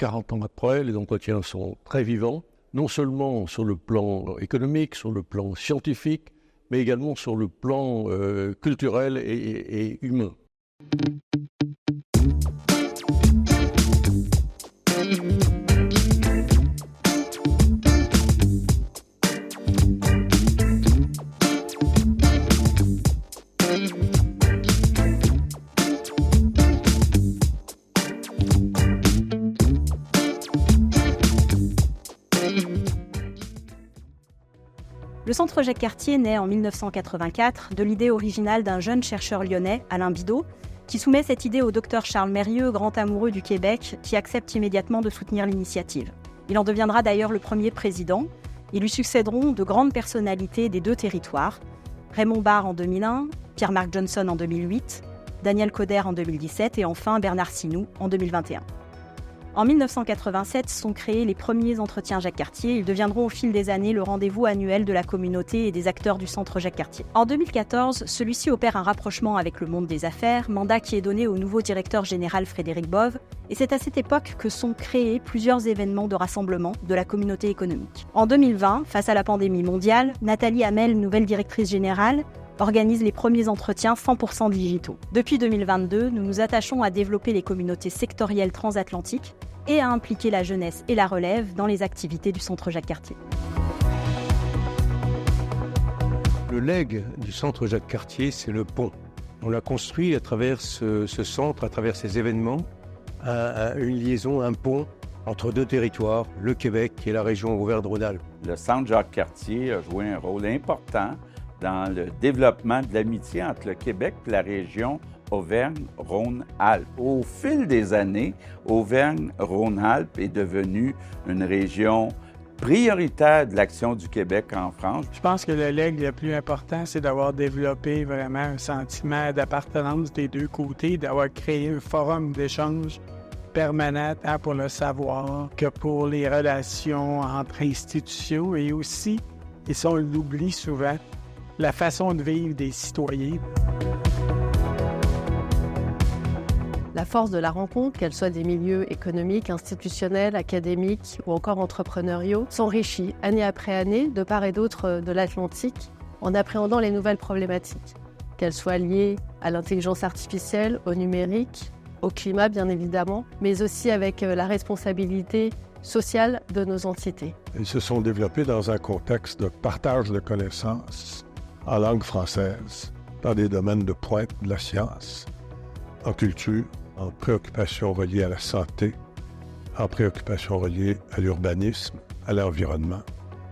40 ans après, les entretiens sont très vivants, non seulement sur le plan économique, sur le plan scientifique, mais également sur le plan culturel et humain. Le Centre Jacques-Cartier naît en 1984 de l'idée originale d'un jeune chercheur lyonnais, Alain Bidault, qui soumet cette idée au docteur Charles Mérieux, grand amoureux du Québec, qui accepte immédiatement de soutenir l'initiative. Il en deviendra d'ailleurs le premier président. Il lui succéderont de grandes personnalités des deux territoires, Raymond Barre en 2001, Pierre-Marc Johnson en 2008, Daniel Coderre en 2017 et enfin Bernard Sinoux en 2021. En 1987 sont créés les premiers entretiens Jacques-Cartier. Ils deviendront au fil des années le rendez-vous annuel de la communauté et des acteurs du Centre Jacques-Cartier. En 2014, celui-ci opère un rapprochement avec le monde des affaires, mandat qui est donné au nouveau directeur général Frédéric Bove. Et c'est à cette époque que sont créés plusieurs événements de rassemblement de la communauté économique. En 2020, face à la pandémie mondiale, Nathalie Hamel, nouvelle directrice générale, organise les premiers entretiens 100% digitaux. Depuis 2022, nous nous attachons à développer les communautés sectorielles transatlantiques et à impliquer la jeunesse et la relève dans les activités du Centre Jacques-Cartier. Le legs du Centre Jacques-Cartier, c'est le pont. On l'a construit à travers ce centre, à travers ces événements, une liaison, un pont entre deux territoires, le Québec et la région Auvergne-Rhône-Alpes. Le Centre Jacques-Cartier a joué un rôle important dans le développement de l'amitié entre le Québec et la région Auvergne-Rhône-Alpes. Au fil des années, Auvergne-Rhône-Alpes est devenue une région prioritaire de l'action du Québec en France. Je pense que le legs le plus important, c'est d'avoir développé vraiment un sentiment d'appartenance des deux côtés, d'avoir créé un forum d'échange permanent tant pour le savoir que pour les relations entre institutions et aussi, et ça on l'oublie souvent, la façon de vivre des citoyens. La force de la rencontre, qu'elle soit des milieux économiques, institutionnels, académiques ou encore entrepreneuriaux, s'enrichit année après année, de part et d'autre de l'Atlantique, en appréhendant les nouvelles problématiques, qu'elles soient liées à l'intelligence artificielle, au numérique, au climat bien évidemment, mais aussi avec la responsabilité sociale de nos entités. Ils se sont développés dans un contexte de partage de connaissances en langue française, dans des domaines de pointe de la science, en culture, en préoccupations reliées à la santé, en préoccupations reliées à l'urbanisme, à l'environnement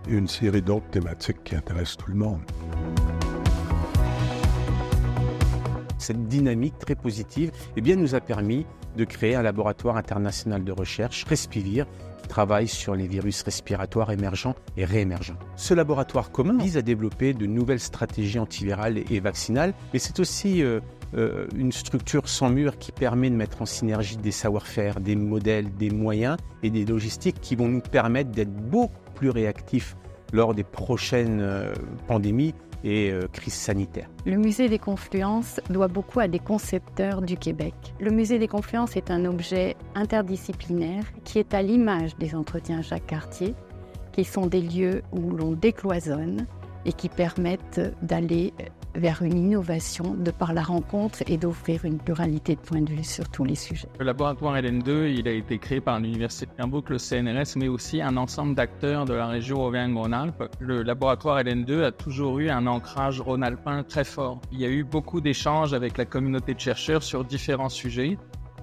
et une série d'autres thématiques qui intéressent tout le monde. Cette dynamique très positive nous a permis de créer un laboratoire international de recherche, Respivir, qui travaille sur les virus respiratoires émergents et réémergents. Ce laboratoire commun vise à développer de nouvelles stratégies antivirales et vaccinales, mais c'est aussi une structure sans mur qui permet de mettre en synergie des savoir-faire, des modèles, des moyens et des logistiques qui vont nous permettre d'être beaucoup plus réactifs lors des prochaines pandémies et crises sanitaires. Le Musée des Confluences doit beaucoup à des concepteurs du Québec. Le Musée des Confluences est un objet interdisciplinaire qui est à l'image des entretiens Jacques-Cartier, qui sont des lieux où l'on décloisonne et qui permettent d'aller vers une innovation de par la rencontre et d'offrir une pluralité de points de vue sur tous les sujets. Le laboratoire LN2, il a été créé par l'Université de Sherbrooke, le CNRS, mais aussi un ensemble d'acteurs de la région Auvergne-Rhône-Alpes. Le laboratoire LN2 a toujours eu un ancrage rhône-alpin très fort. Il y a eu beaucoup d'échanges avec la communauté de chercheurs sur différents sujets.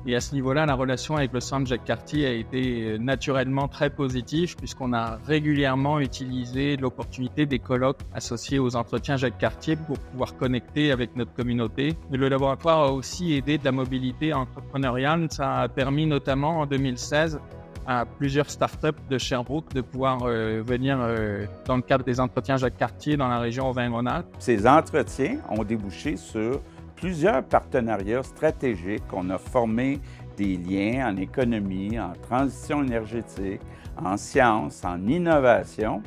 Et à ce niveau-là, la relation avec le Centre Jacques-Cartier a été naturellement très positive puisqu'on a régulièrement utilisé l'opportunité des colloques associés aux entretiens Jacques-Cartier pour pouvoir connecter avec notre communauté. Mais le laboratoire a aussi aidé de la mobilité entrepreneuriale. Ça a permis notamment en 2016 à plusieurs startups de Sherbrooke de pouvoir venir dans le cadre des entretiens Jacques-Cartier dans la région Auvergne-Rhône-Alpes. Ces entretiens ont débouché sur plusieurs partenariats stratégiques. On a formé des liens en économie, en transition énergétique, en sciences, en innovation.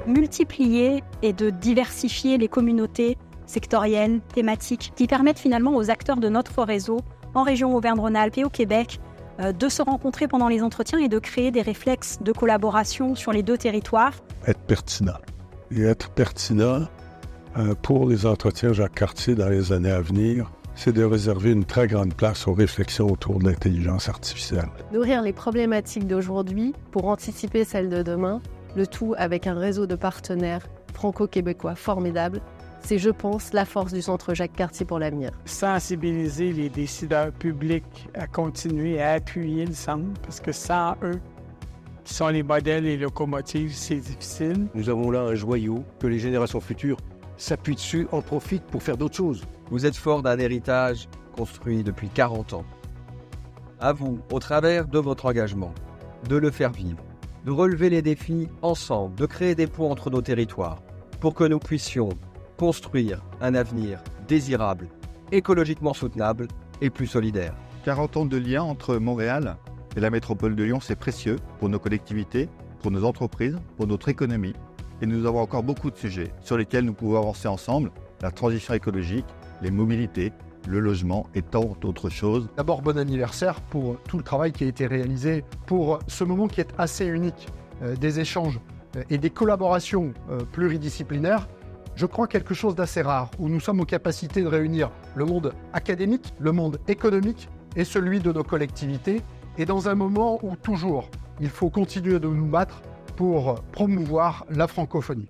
Multiplier et de diversifier les communautés sectorielles, thématiques, qui permettent finalement aux acteurs de notre réseau en région Auvergne-Rhône-Alpes et au Québec, de se rencontrer pendant les entretiens et de créer des réflexes de collaboration sur les deux territoires. Être pertinent. Et être pertinent pour les entretiens Jacques Cartier dans les années à venir, c'est de réserver une très grande place aux réflexions autour de l'intelligence artificielle. Nourrir les problématiques d'aujourd'hui pour anticiper celles de demain, le tout avec un réseau de partenaires franco-québécois formidable. C'est, je pense, la force du Centre Jacques Cartier pour l'avenir. Sensibiliser les décideurs publics à continuer à appuyer le centre, parce que sans eux, qui sont les modèles et locomotives, c'est difficile. Nous avons là un joyau que les générations futures s'appuient dessus, en profitent pour faire d'autres choses. Vous êtes fort d'un héritage construit depuis 40 ans. À vous, au travers de votre engagement, de le faire vivre, de relever les défis ensemble, de créer des ponts entre nos territoires, pour que nous puissions construire un avenir désirable, écologiquement soutenable et plus solidaire. 40 ans de lien entre Montréal et la métropole de Lyon, c'est précieux pour nos collectivités, pour nos entreprises, pour notre économie. Et nous avons encore beaucoup de sujets sur lesquels nous pouvons avancer ensemble, la transition écologique, les mobilités, le logement et tant d'autres choses. D'abord, bon anniversaire pour tout le travail qui a été réalisé pour ce moment qui est assez unique, des échanges et des collaborations pluridisciplinaires. Je crois quelque chose d'assez rare, où nous sommes en capacité de réunir le monde académique, le monde économique et celui de nos collectivités, et dans un moment où toujours il faut continuer de nous battre pour promouvoir la francophonie.